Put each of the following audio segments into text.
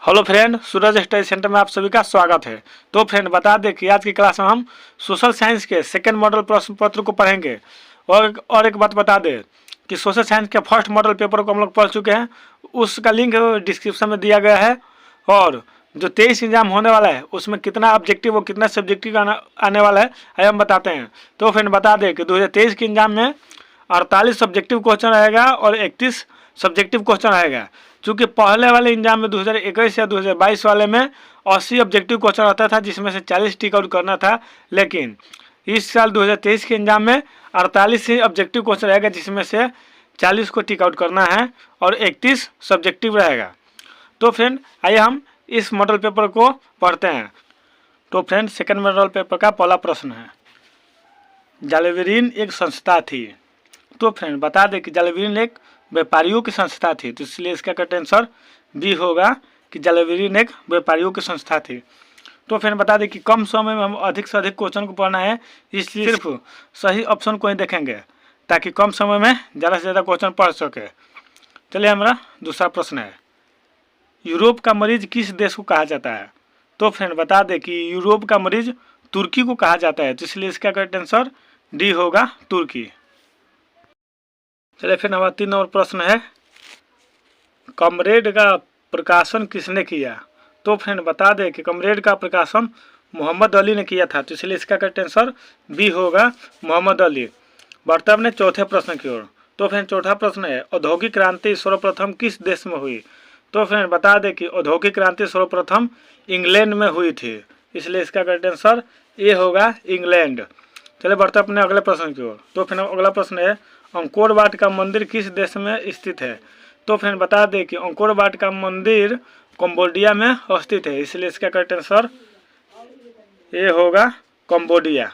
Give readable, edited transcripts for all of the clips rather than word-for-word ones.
Hello friend, सूरज study centre में आप सभी का स्वागत है। तो फ्रेंड बता दें कि आज की क्लास में हम सोशल साइंस के सेकंड मॉडल प्रश्न पत्र को पढ़ेंगे। और एक बात बता दें कि सोशल साइंस के फर्स्ट मॉडल पेपर को हम लोग पढ़ चुके हैं, उसका लिंक डिस्क्रिप्शन में दिया गया है। और जो 23 एग्जाम होने वाला है उसमें कितना ऑब्जेक्टिव और कितना सब्जेक्टिव आने वाला है आइए हम बताते हैं। तो फ्रेंड बता दें कि 2023 के एग्जाम में 48 सब्जेक्टिव क्वेश्चन रहेगा और 31 सब्जेक्टिव क्वेश्चन रहेगा। चूँकि पहले वाले एग्जाम में 2021 या 2022 वाले में 80 ऑब्जेक्टिव क्वेश्चन आता था, जिसमें से 40 टिक आउट करना था। लेकिन इस साल 2023 के एग्जाम में 48 ही ऑब्जेक्टिव क्वेश्चन रहेगा, जिसमें से 40 को टिक आउट करना है और 31 सब्जेक्टिव रहेगा। तो फ्रेंड आइए हम इस मॉडल पेपर को पढ़ते हैं। तो फ्रेंड सेकेंड मॉडल पेपर का पहला प्रश्न है, जालिबेरिन एक संस्था थी। तो फ्रेंड बता दें कि जालिबेरिन एक व्यापारियों की संस्था थी, तो इसलिए इसका करेक्ट आंसर बी होगा कि जालिबेरिन एक व्यापारियों की संस्था थी। तो फ्रेंड बता दें कि कम समय में हम अधिक से अधिक क्वेश्चन को पढ़ना है, इसलिए सिर्फ सही ऑप्शन को ही देखेंगे ताकि कम समय में ज़्यादा से ज़्यादा क्वेश्चन पढ़ सके। चलिए हमारा दूसरा प्रश्न है, यूरोप का मरीज किस देश को कहा जाता है। तो फ्रेंड बता दें कि यूरोप का मरीज तुर्की को कहा जाता है, तो इसलिए इसका करेक्ट आंसर डी होगा, तुर्की। चलिए फिर हमारा 3 नंबर प्रश्न है, कॉमरेड का प्रकाशन किसने किया। तो फ्रेंड बता दें कि कॉमरेड का प्रकाशन मोहम्मद अली ने किया था, तो इसलिए इसका करेक्ट आंसर बी होगा, मोहम्मद अली। बढ़ते अपने चौथे प्रश्न की ओर। तो फ्रेंड चौथा प्रश्न है, औद्योगिक क्रांति सर्वप्रथम किस देश में हुई। तो फ्रेंड बता दें कि औद्योगिक क्रांति सर्वप्रथम इंग्लैंड में हुई थी, इसलिए इसका करेक्ट आंसर ए होगा, इंग्लैंड। चलिए बढ़ते अपने अगले प्रश्न की ओर। तो फिर अगला प्रश्न है, अंकोर वाट का मंदिर किस देश में स्थित है। तो फ्रेंड बता दें कि अंकोर वाट का मंदिर कंबोडिया में स्थित है, इसलिए इसका करेक्ट आंसर ए होगा, कंबोडिया।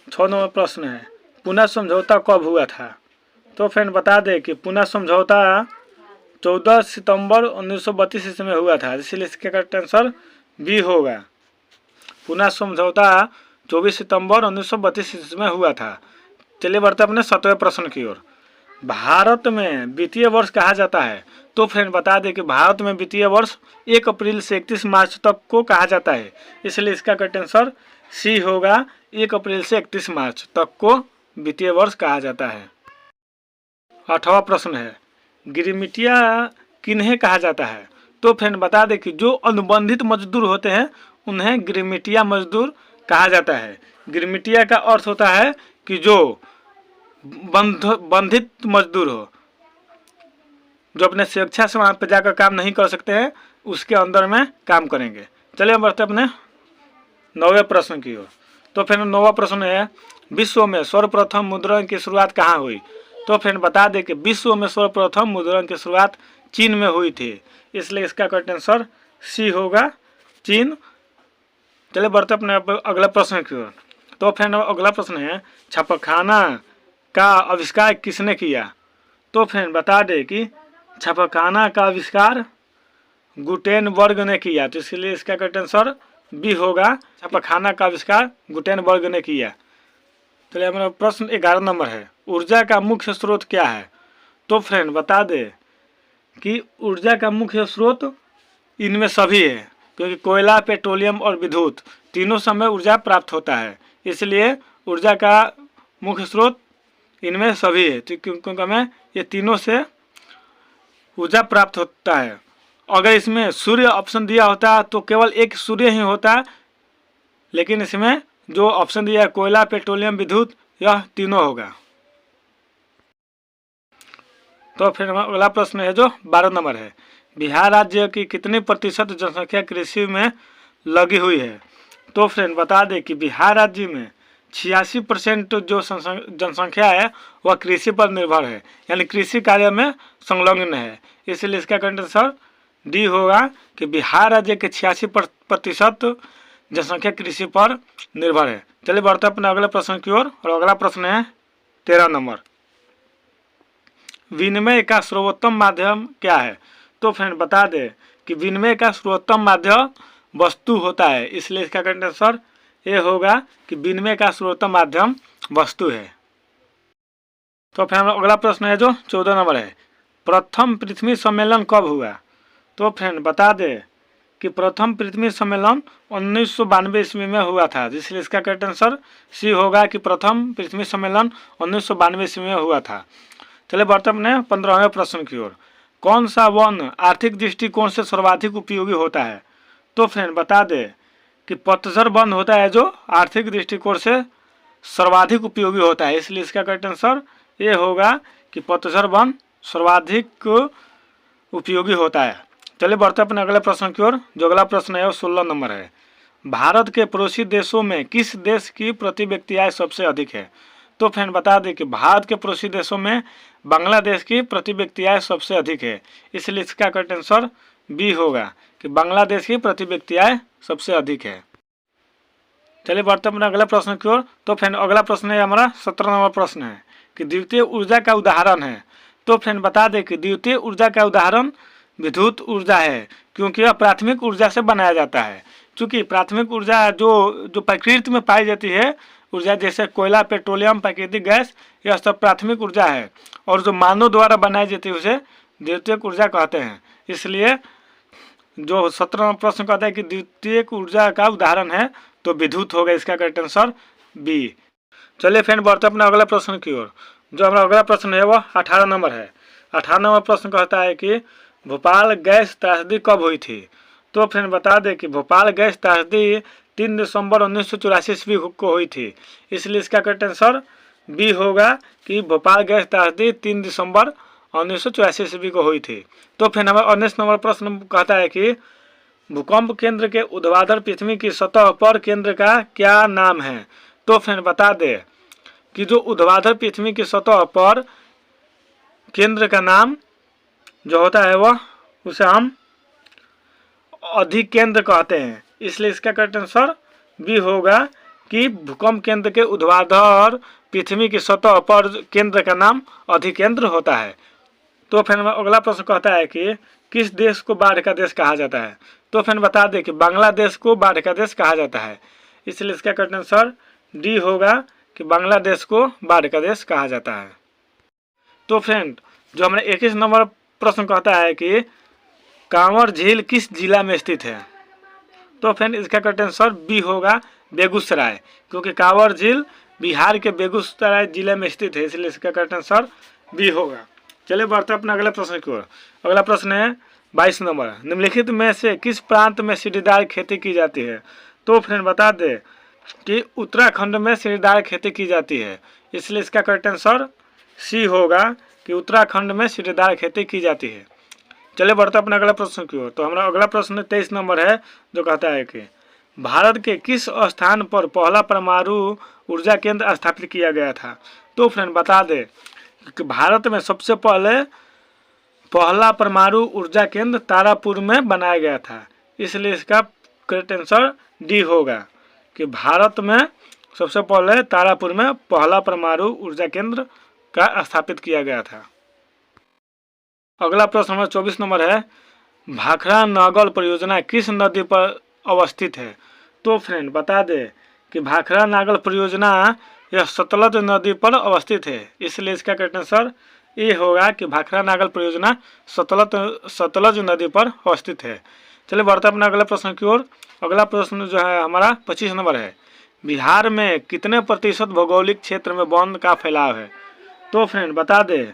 6 नंबर प्रश्न है, पुना समझौता कब हुआ था। तो फ्रेंड बता दें कि पुना समझौता 14 सितंबर 1932 ईस्वी में हुआ था, इसलिए इसका करेक्ट आंसर बी होगा, पुना समझौता 24 सितंबर 1932 ईस्वी में हुआ था। चलिए बढ़ते अपने 7वें प्रश्न की ओर। भारत में वित्तीय वर्ष कहा जाता है। तो फ्रेंड बता दें कि भारत में वित्तीय वर्ष 1 अप्रैल से 31 मार्च तक को कहा जाता है, इसलिए इसका करेक्ट आंसर सी होगा, 1 अप्रैल से 31 मार्च तक को वित्तीय वर्ष कहा जाता है। 8वां प्रश्न है, गिरमिटिया किन्हें कहा जाता है। तो फ्रेंड बता दें कि जो अनुबंधित मजदूर होते हैं उन्हें गिरमिटिया मजदूर कहा जाता है। गिरमिटिया का अर्थ होता है कि जो बंधित मजदूर हो, जो अपने स्वेच्छा से वहाँ पर जाकर काम नहीं कर सकते हैं, उसके अंदर में काम करेंगे। चलिए हम बढ़ते अपने 9वें प्रश्न की ओर। तो फिर 9वां प्रश्न है, विश्व में सर्वप्रथम मुद्रण की शुरुआत कहाँ हुई। तो फ्रेंड बता दें कि विश्व में सर्वप्रथम मुद्रण की शुरुआत चीन में हुई थी, इसलिए इसका करेक्ट आंसर सी होगा, चीन। चलिए बढ़ते अपने अगला प्रश्न की ओर। तो फ्रेंड अगला प्रश्न है, छापाखाना का आविष्कार किसने किया। तो फ्रेंड बता दें कि छापाखाना का आविष्कार गुटेनबर्ग ने किया, तो इसलिए इसका करेक्ट आंसर बी होगा, छापाखाना का आविष्कार गुटेनबर्ग ने किया। चलिए हमारा प्रश्न 11 नंबर है, ऊर्जा का मुख्य स्रोत क्या है। तो फ्रेंड बता दें कि ऊर्जा का मुख्य स्रोत इनमें सभी है, क्योंकि कोयला, पेट्रोलियम और विद्युत तीनों समय ऊर्जा प्राप्त होता है, इसलिए ऊर्जा का मुख्य स्रोत इनमें सभी है, क्योंकि हमें ये तीनों से ऊर्जा प्राप्त होता है। अगर इसमें सूर्य ऑप्शन दिया होता तो केवल एक सूर्य ही होता, लेकिन इसमें जो ऑप्शन दिया है कोयला, पेट्रोलियम, विद्युत, यह तीनों होगा। तो फिर अगला प्रश्न है जो 12 नंबर है, बिहार राज्य की कितनी प्रतिशत जनसंख्या कृषि में लगी हुई है। तो फ्रेंड बता दें कि बिहार राज्य में 86% जो जनसंख्या है वह कृषि पर निर्भर है, यानी कृषि कार्य में संलग्न है, इसलिए इसका करेक्ट आंसर डी होगा कि बिहार राज्य के 86% जनसंख्या कृषि पर निर्भर है। चलिए बढ़ते अपने अगले प्रश्न की ओर। और अगला प्रश्न है 13 नंबर, विनिमय का सर्वोत्तम माध्यम क्या है। तो फ्रेंड बता दें कि विनिमय का सर्वोत्तम माध्यम वस्तु होता है, इसलिए इसका करेक्ट आंसर ये होगा कि विनिमय का सर्वोत्तम माध्यम वस्तु है। तो फिर अगला प्रश्न है जो 14 नंबर है, प्रथम पृथ्वी सम्मेलन कब हुआ? तो फ्रेंड बता दे कि प्रथम पृथ्वी सम्मेलन 1992 ईस्वी में हुआ था, इसलिए इसका करेक्ट आंसर सी होगा कि प्रथम पृथ्वी सम्मेलन 1992 ईस्वी में हुआ था। चलिए बढ़ते अपने 15वें प्रश्न की ओर। कौन सा वन आर्थिक दृष्टिकोण से सर्वाधिक उपयोगी होता है? तो फ्रेंड बता दे कि पतझड़ वन होता है जो आर्थिक दृष्टिकोण से सर्वाधिक उपयोगी होता है, इसलिए इसका करेक्ट आंसर ये होगा कि पतझड़ वन सर्वाधिक उपयोगी होता है। चलिए बढ़ते अपने अगले प्रश्न की ओर। जो अगला प्रश्न है वो 16 नंबर है। भारत के पड़ोसी देशों में किस देश की प्रति व्यक्ति आय सबसे अधिक है? तो फ्रेंड बता दें कि भारत के पड़ोसी देशों में बांग्लादेश की प्रति व्यक्ति आय सबसे अधिक है, इसलिए इसका करेक्ट आंसर बी होगा कि बांग्लादेश की प्रति व्यक्ति आय सबसे अधिक है। चलिए बढ़ते अपने अगले प्रश्न की ओर। तो फ्रेंड अगला प्रश्न है हमारा 17 नंबर प्रश्न है कि द्वितीय ऊर्जा का उदाहरण है। तो फ्रेंड बता दें कि द्वितीय ऊर्जा का उदाहरण विद्युत ऊर्जा है, क्योंकि यह प्राथमिक ऊर्जा से बनाया जाता है। क्योंकि प्राथमिक ऊर्जा जो प्रकृति में पाई जाती है ऊर्जा, जैसे कोयला, पेट्रोलियम, प्राकृतिक गैस, यह सब प्राथमिक ऊर्जा है, और जो मानव द्वारा बनाई जाती है उसे द्वितीयक ऊर्जा कहते हैं। इसलिए जो 17वां प्रश्न कहता है कि द्वितीयक ऊर्जा का उदाहरण है तो विद्युत होगा, इसका करेक्ट आंसर बी। चलिए फ्रेंड बढ़ते अपने अगले प्रश्न की ओर। जो हमारा अगला प्रश्न है वह 18 नंबर है। 18 नंबर प्रश्न कहता है कि भोपाल गैस त्रासदी कब हुई थी? तो फ्रेंड बता दें कि भोपाल गैस त्रासदी 3 दिसंबर 1984 ईस्वी को हुई थी, इसलिए इसका करेक्ट आंसर बी होगा कि भोपाल गैस त्रासदी 3 दिसंबर 1984 ईस्वी को हुई थी। तो फिर हमारा 19 नंबर प्रश्न कहता है कि भूकंप केंद्र के ऊर्ध्वाधर पृथ्वी की सतह पर केंद्र का क्या नाम है? तो फ्रेंड बता दे कि जो ऊर्ध्वाधर पृथ्वी की सतह पर केंद्र का नाम जो होता है वह उसे हम अधिकेंद्र कहते हैं, इसलिए इसका करेक्ट आंसर बी होगा कि भूकंप केंद्र के ऊर्ध्वाधर पृथ्वी की सतह पर केंद्र का नाम अधिकेंद्र होता है। तो फिर अगला प्रश्न कहता है कि किस देश को बाढ़ का देश कहा जाता है? तो फिर बता दें कि बांग्लादेश को बाढ़ का देश कहा जाता है, इसलिए इसका करेक्ट आंसर डी होगा कि बांग्लादेश को बाढ़ का देश कहा जाता है। तो फ्रेंड जो हमारे 21 नंबर प्रश्न कहता है कि कांवर झील किस जिला में स्थित है? तो फ्रेंड इसका करेक्ट आंसर बी होगा बेगूसराय, क्योंकि कांवर झील बिहार के बेगूसराय जिले में स्थित है, इसलिए इसका करेक्ट आंसर बी होगा। चलिए बढ़ते अपने अगले प्रश्न की ओर। अगला प्रश्न है 22 नंबर। निम्नलिखित में से किस प्रांत में सीढ़ीदार खेती की जाती है? तो फ्रेंड बता दे कि उत्तराखंड में सीढ़ीदार खेती की जाती है, इसलिए इसका करेक्ट आंसर सी होगा कि उत्तराखंड में सीढ़ीदार खेती की जाती है। चलिए बढ़ते अपने अगला प्रश्न की ओर। तो हमारा अगला प्रश्न 23 नंबर है जो कहता है कि भारत के किस स्थान पर पहला परमाणु ऊर्जा केंद्र स्थापित किया गया था? तो फ्रेंड बता दे कि भारत में सबसे पहला परमाणु ऊर्जा केंद्र तारापुर में बनाया गया था, इसलिए इसका करेक्ट आंसर डी होगा कि भारत में सबसे पहले तारापुर में पहला परमाणु ऊर्जा केंद्र का स्थापित किया गया था। अगला प्रश्न नंबर 24 नंबर है। भाखड़ा नागल परियोजना किस नदी पर अवस्थित है? तो फ्रेंड बता दे कि भाखड़ा नागल परियोजना यह सतलज नदी पर अवस्थित है, इसलिए इसका करेक्ट आंसर ये होगा कि भाखड़ा नागल परियोजना सतलज नदी पर अवस्थित है। चलिए बढ़ते अपना अगला प्रश्न की ओर। अगला प्रश्न जो है हमारा 25 नंबर है। बिहार में कितने प्रतिशत भौगोलिक क्षेत्र में वन का फैलाव है? तो फ्रेंड बता दे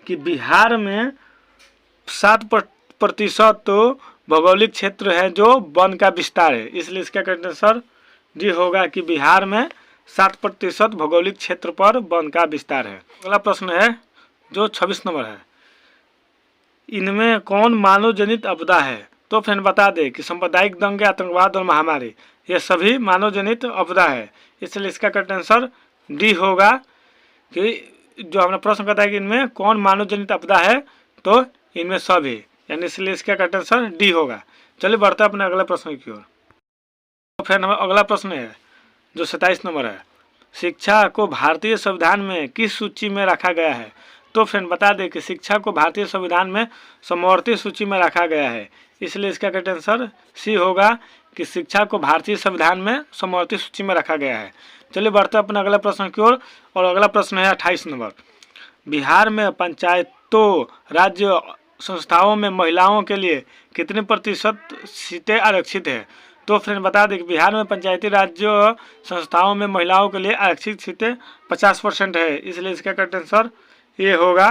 कि बिहार में 7% भौगोलिक क्षेत्र है जो वन का विस्तार है, इसलिए इसका करेक्ट आंसर डी होगा कि बिहार में 7% भौगोलिक क्षेत्र पर वन का विस्तार है। अगला प्रश्न है जो 26 नंबर है। इनमें कौन मानव जनित आपदा है? तो फ्रेंड बता दे कि सांप्रदायिक दंगे, आतंकवाद और महामारी ये सभी मानव जनित आपदा है, इसलिए इसका करेक्ट आंसर डी होगा कि जो हमने प्रश्न कहता है कि इनमें कौन मानव जनित आपदा है, तो इनमें सभी, यानी इसलिए इसका करेक्ट आंसर डी होगा। चलिए बढ़ते अपने अगले प्रश्न की ओर। तो फिर हमारा अगला प्रश्न है जो 27 नंबर है। शिक्षा को भारतीय संविधान में किस सूची में रखा गया है? तो फ्रेंड बता दें कि शिक्षा को भारतीय संविधान में समवर्ती सूची में रखा गया है, इसलिए इसका करेक्ट आंसर सी होगा कि शिक्षा को भारतीय संविधान में समवर्ती सूची में रखा गया है। चलिए बढ़ते अपने अगले प्रश्न की ओर। और अगला प्रश्न है 28 नंबर। बिहार में तो राज्य संस्थाओं में महिलाओं के लिए कितने प्रतिशत सीटें आरक्षित है? तो फ्रेंड बता दें कि बिहार में पंचायती राज्य संस्थाओं में महिलाओं के लिए आरक्षित सीटें 50% है। इसलिए इसका करेक्ट आंसर ये होगा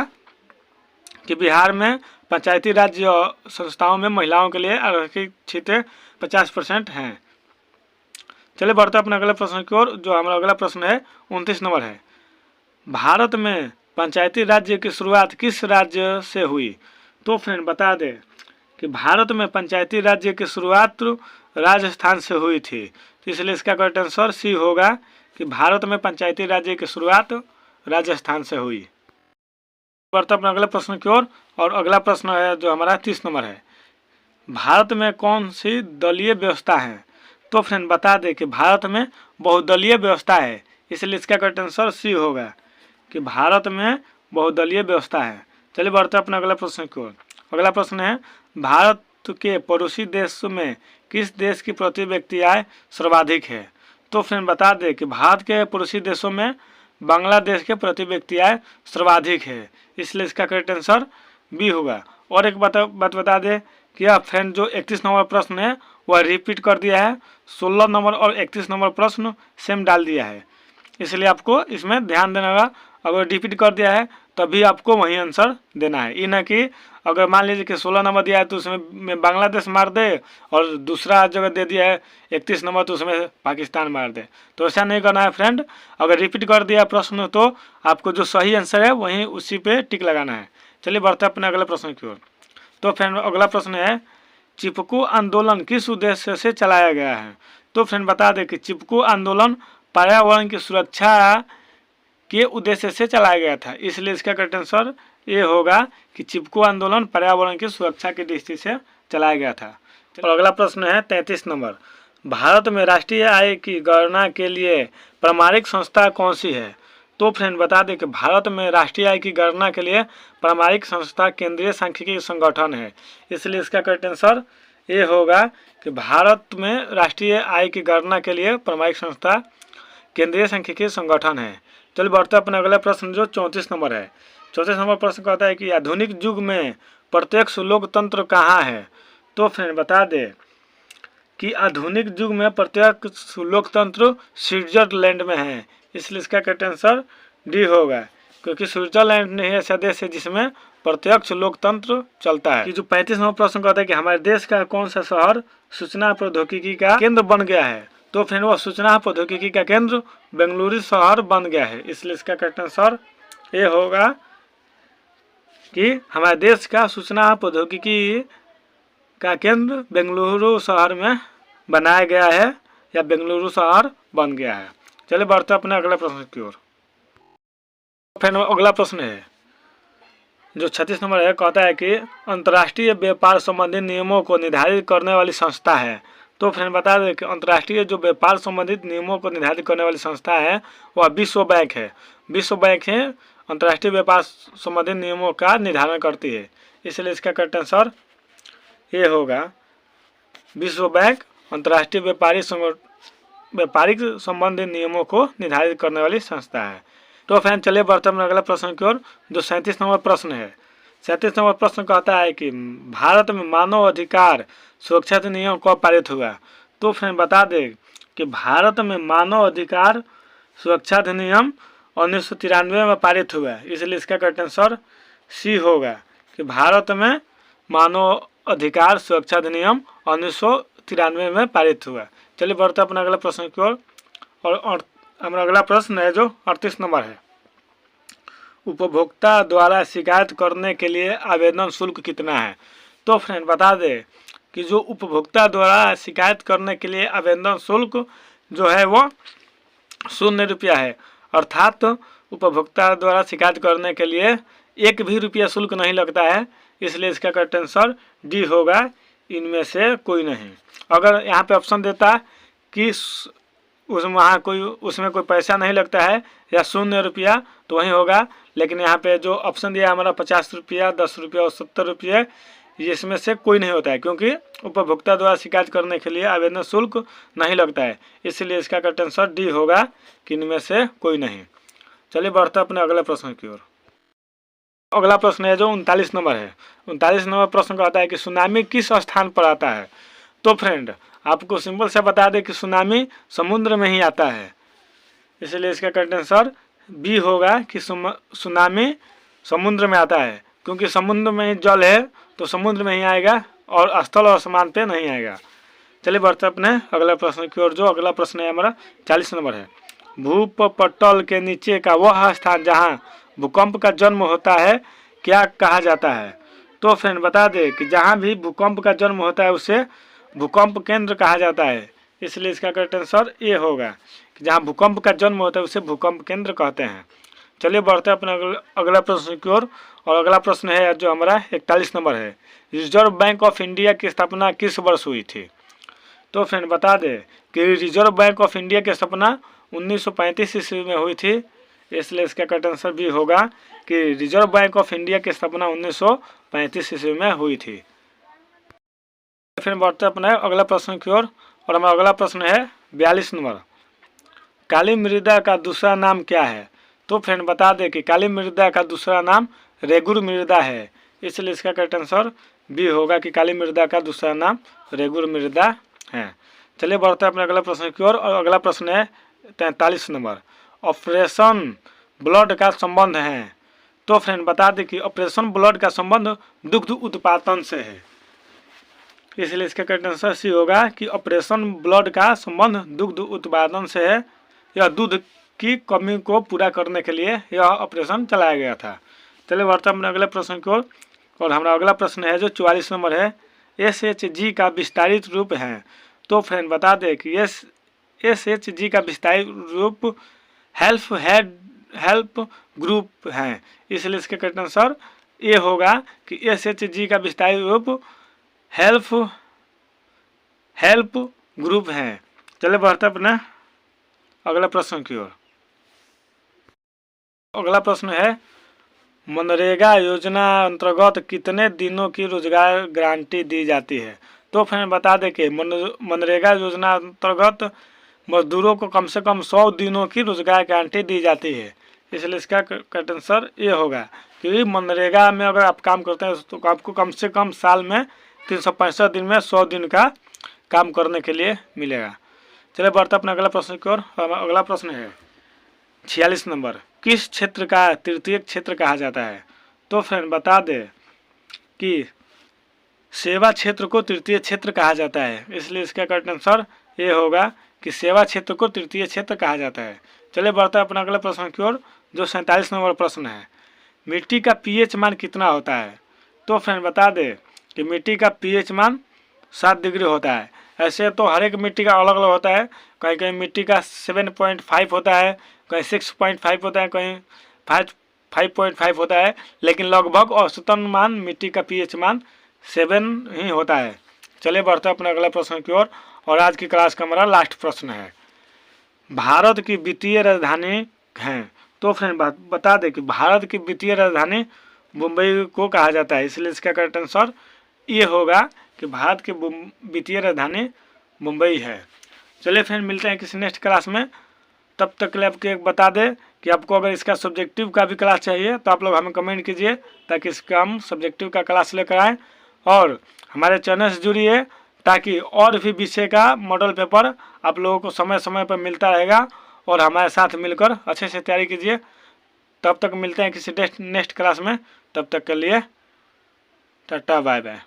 कि बिहार में पंचायती राज्य संस्थाओं में महिलाओं के लिए आरक्षित सीटें 50% हैं। चलिए बढ़ते अपने अगले प्रश्न की ओर। जो हमारा अगला प्रश्न है 29 नंबर है। भारत में पंचायती राज्य की शुरुआत किस राज्य से हुई? तो फ्रेंड बता दें कि भारत में पंचायती राज्य की शुरुआत राजस्थान से हुई थी। तो इसलिए इसका करेक्ट आंसर सी होगा कि भारत में पंचायती राज्य की शुरुआत राजस्थान से हुई। बढ़ते अपने अगले प्रश्न की ओर। और अगला प्रश्न है जो हमारा 30 नंबर है। भारत में कौन सी दलीय व्यवस्था है? तो फ्रेंड बता दें कि भारत में बहुदलीय व्यवस्था है। इसलिए इसका करेक्ट आंसर सी होगा कि भारत में बहुदलीय व्यवस्था है। चलिए बढ़ते अपने अगला प्रश्न की ओर। अगला प्रश्न है भारत के पड़ोसी देश में किस देश की प्रति व्यक्ति आय सर्वाधिक है? तो फ्रेंड बता दें कि भारत के पड़ोसी देशों में बांग्लादेश के प्रति व्यक्ति आय सर्वाधिक है। इसलिए इसका करेक्ट आंसर बी होगा। और एक बात बता दें कि यह फ्रेंड जो 31 नंबर प्रश्न है वह रिपीट कर दिया है। 16 नंबर और 31 नंबर प्रश्न सेम डाल दिया है। इसलिए आपको इसमें ध्यान देना होगा। अगर रिपीट कर दिया है तभी आपको वही आंसर देना है। ये ना कि अगर मान लीजिए कि 16 नंबर दिया है तो उसमें बांग्लादेश मार दे और दूसरा जगह दे दिया है 31 नंबर तो उसमें पाकिस्तान मार दे। तो ऐसा नहीं करना है फ्रेंड। अगर रिपीट कर दिया प्रश्न तो आपको जो सही आंसर है वहीं उसी पे टिक लगाना है। चलिए बढ़ते अपने अगले प्रश्न की ओर। तो फ्रेंड अगला प्रश्न है चिपकू आंदोलन किस उद्देश्य से चलाया गया है? तो फ्रेंड बता दें कि चिपकू आंदोलन पर्यावरण की सुरक्षा के उद्देश्य से चलाया गया था। इसलिए इसका करेक्ट आंसर ये होगा कि चिपकू आंदोलन पर्यावरण की सुरक्षा की दृष्टि से चलाया गया था। और अगला प्रश्न है 33 नंबर। भारत में राष्ट्रीय आय की गणना के लिए प्रामाणिक संस्था कौन सी है? तो फ्रेंड बता दें कि भारत में राष्ट्रीय आय की गणना के लिए प्रामाणिक संस्था केंद्रीय सांख्यिकी संगठन है। इसलिए इसका करेक्ट आंसर ये होगा कि भारत में राष्ट्रीय आय की गणना के लिए प्रामाणिक संस्था केंद्रीय सांख्यिकी संगठन है। चलिए बढ़ते अपना अगला प्रश्न जो 34 नंबर है। 34 नंबर प्रश्न कहता है कि आधुनिक युग में प्रत्यक्ष लोकतंत्र कहाँ है? तो फ्रेंड बता दें कि आधुनिक युग में प्रत्यक्ष लोकतंत्र स्विट्जरलैंड में है। इसलिए इसका करेक्ट आंसर डी होगा क्योंकि स्विट्जरलैंड नहीं ऐसा देश है जिसमें प्रत्यक्ष लोकतंत्र चलता है। कि जो 35 नंबर प्रश्न कहता है कि हमारे देश का कौन सा शहर सूचना प्रौद्योगिकी का केंद्र बन गया है? तो फ्रेंड वो सूचना प्रौद्योगिकी का केंद्र बेंगलुरु शहर बन गया है। इसलिए इसका करेक्ट आंसर ये होगा कि हमारे देश का सूचना प्रौद्योगिकी का केंद्र बेंगलुरु शहर में बनाया गया है या बेंगलुरु शहर बन गया है। चलिए बढ़ते अपने अगले प्रश्न की ओर। फ्रेंड अगला प्रश्न है जो 36 नंबर है। कहता है कि अंतर्राष्ट्रीय व्यापार संबंधी नियमों को निर्धारित करने वाली संस्था है। तो फ्रेंड बता दें कि अंतर्राष्ट्रीय जो व्यापार संबंधित नियमों को निर्धारित करने वाली संस्था है वह विश्व बैंक है। विश्व बैंक है अंतर्राष्ट्रीय व्यापार संबंधित नियमों का निर्धारण करती है। इसलिए इसका करेक्ट आंसर ये होगा विश्व बैंक अंतर्राष्ट्रीय व्यापारिक संबंधित नियमों को निर्धारित करने वाली संस्था है। तो फ्रेंड चलिए बढ़ते हैं अगला प्रश्न की ओर जो 37 नंबर प्रश्न है। 37 नंबर प्रश्न कहता है कि भारत में मानव अधिकार सुरक्षा अधिनियम कब पारित हुआ? तो फ्रेंड बता दें कि भारत में मानव अधिकार सुरक्षा अधिनियम 1993 में पारित हुआ है। इसलिए इसका करेक्ट आंसर सी होगा कि भारत में मानव अधिकार सुरक्षा अधिनियम 1993 में पारित हुआ। चलिए बढ़ते अपना अगला प्रश्न की ओर। और हमारा अगला प्रश्न है जो 38 नंबर है। उपभोक्ता द्वारा शिकायत करने के लिए आवेदन शुल्क कितना है? तो फ्रेंड बता दें कि जो उपभोक्ता द्वारा शिकायत करने के लिए आवेदन शुल्क जो है वो 0 रुपया है। अर्थात उपभोक्ता द्वारा शिकायत करने के लिए 1 भी रुपया शुल्क नहीं लगता है। इसलिए इसका करेक्ट आंसर डी होगा, इनमें से कोई नहीं। अगर यहाँ पे ऑप्शन देता कि उसमें कोई पैसा नहीं लगता है या 0 रुपया तो वही होगा, लेकिन यहाँ पे जो ऑप्शन दिया हमारा 50 रुपया, 10 रुपया और 70 रुपये, इसमें से कोई नहीं होता है क्योंकि उपभोक्ता द्वारा शिकायत करने के लिए आवेदन शुल्क नहीं लगता है। इसलिए इसका करेक्ट आंसर डी होगा कि इनमें से कोई नहीं। चलिए बढ़ते अपने अगले प्रश्न की ओर। अगला प्रश्न है जो 39 नंबर है। 39 नंबर प्रश्न कहता है कि सुनामी किस स्थान पर आता है। तो फ्रेंड आपको सिंपल से बता दें कि सुनामी समुद्र में ही आता है, इसलिए इसका करेक्ट आंसर बी होगा कि सुनामी समुद्र में आता है, क्योंकि समुद्र में जल है तो समुद्र में ही आएगा और स्थल और आसमान पे नहीं आएगा। चलिए बढ़ते अपने अगला प्रश्न की ओर। जो अगला प्रश्न है हमारा 40 नंबर है। भूपटल के नीचे का वह स्थान जहाँ भूकंप का जन्म होता है क्या कहा जाता है। तो फ्रेंड बता दें कि जहाँ भी भूकंप का जन्म होता है उसे भूकंप केंद्र कहा जाता है, इसलिए इसका करेक्ट आंसर ए होगा कि जहाँ भूकंप का जन्म होता है उसे भूकंप केंद्र कहते हैं। चलिए बढ़ते हैं अपने अगला प्रश्न की ओर। और अगला प्रश्न है जो हमारा 41 नंबर है। रिजर्व बैंक ऑफ इंडिया की स्थापना किस वर्ष हुई थी। तो फ्रेंड बता दें कि रिजर्व बैंक ऑफ इंडिया की स्थापना 1935 ईस्वी में हुई थी, इसलिए इसका करेक्ट आंसर भी होगा कि रिजर्व बैंक ऑफ इंडिया की स्थापना 1935 ईस्वी में हुई थी। फिर बढ़ते अपने अगला प्रश्न की ओर। और हमारा अगला प्रश्न है 42 नंबर। काली मृदा का दूसरा नाम क्या है। तो फ्रेंड बता दें कि काली मृदा का दूसरा नाम रेगुर मृदा है, इसलिए इसका करेक्ट आंसर बी होगा कि काली मृदा का दूसरा नाम रेगुर मृदा है। चलिए बढ़ते हैं अपने अगला प्रश्न की ओर। और अगला प्रश्न है 43 नंबर। ऑपरेशन ब्लड का संबंध है। तो फ्रेंड बता दें कि ऑपरेशन ब्लड का संबंध दुग्ध उत्पादन से है, इसलिए इसका करेक्ट आंसर सी होगा कि ऑपरेशन ब्लड का संबंध दुग्ध उत्पादन से है। यह दूध की कमी को पूरा करने के लिए यह ऑपरेशन चलाया गया था। चलिए बढ़ते हैं अपने अगले प्रश्न की ओर। और हमारा अगला प्रश्न है जो 44 नंबर है। SHG का विस्तारित रूप है। तो फ्रेंड बता दें कि SHG का विस्तारित रूप हेल्प ग्रुप है, इसलिए इसके करेक्ट आंसर ये होगा कि SHG का विस्तारित रूप हेल्प ग्रुप है। चलिए बढ़ते अपने अगला प्रश्न की ओर। अगला प्रश्न है मनरेगा योजना अंतर्गत कितने दिनों की रोजगार गारंटी दी जाती है। तो फ्रेंड बता दें कि मनरेगा योजना अंतर्गत मजदूरों को कम से कम 100 दिनों की रोजगार गारंटी दी जाती है, इसलिए इसका करेक्ट आंसर ये होगा कि मनरेगा में अगर आप काम करते हैं तो आपको कम से कम साल में 365 दिन में 100 दिन का काम करने के लिए मिलेगा। चलिए बढ़ते अपना अगला प्रश्न की ओर। अगला प्रश्न है 46 नंबर। किस क्षेत्र का तृतीय क्षेत्र कहा जाता है। तो फ्रेंड बता दें कि सेवा क्षेत्र को तृतीय क्षेत्र कहा जाता है, इसलिए इसका करेक्ट आंसर ये होगा कि सेवा क्षेत्र को तृतीय क्षेत्र कहा जाता है। चलिए बढ़ता है अपना अगला प्रश्न की ओर जो 47 नंबर प्रश्न है। मिट्टी का pH मान कितना होता है। तो फ्रेंड बता दें कि मिट्टी का pH मान 7 डिग्री होता है। ऐसे तो हर एक मिट्टी का अलग अलग होता है, कहीं कहीं मिट्टी का 7.5 होता है, कहीं 6.5 होता है, कहीं 5.5 होता है, लेकिन लगभग औसतन मान मिट्टी का pH मान 7 ही होता है। चलिए बढ़ते हैं अपने अगला प्रश्न की ओर। और आज की क्लास का हमारा लास्ट प्रश्न है। भारत की वित्तीय राजधानी है। तो फ्रेंड बता दें कि भारत की वित्तीय राजधानी मुंबई को कहा जाता है, इसलिए इसका करेक्ट आंसर ये होगा कि भारत की वित्तीय राजधानी मुंबई है। चलिए फ्रेंड मिलते हैं किसी नेक्स्ट क्लास में, तब तक के लिए आपको एक बता दें कि आपको अगर इसका सब्जेक्टिव का भी क्लास चाहिए तो आप लोग हमें कमेंट कीजिए ताकि इसका हम सब्जेक्टिव का क्लास लेकर आएँ। और हमारे चैनल से जुड़िए ताकि और भी विषय का मॉडल पेपर आप लोगों को समय समय पर मिलता रहेगा और हमारे साथ मिलकर अच्छे से तैयारी कीजिए। तब तक मिलते हैं किसी नेक्स्ट क्लास में, तब तक के लिए टाटा बाय बाय।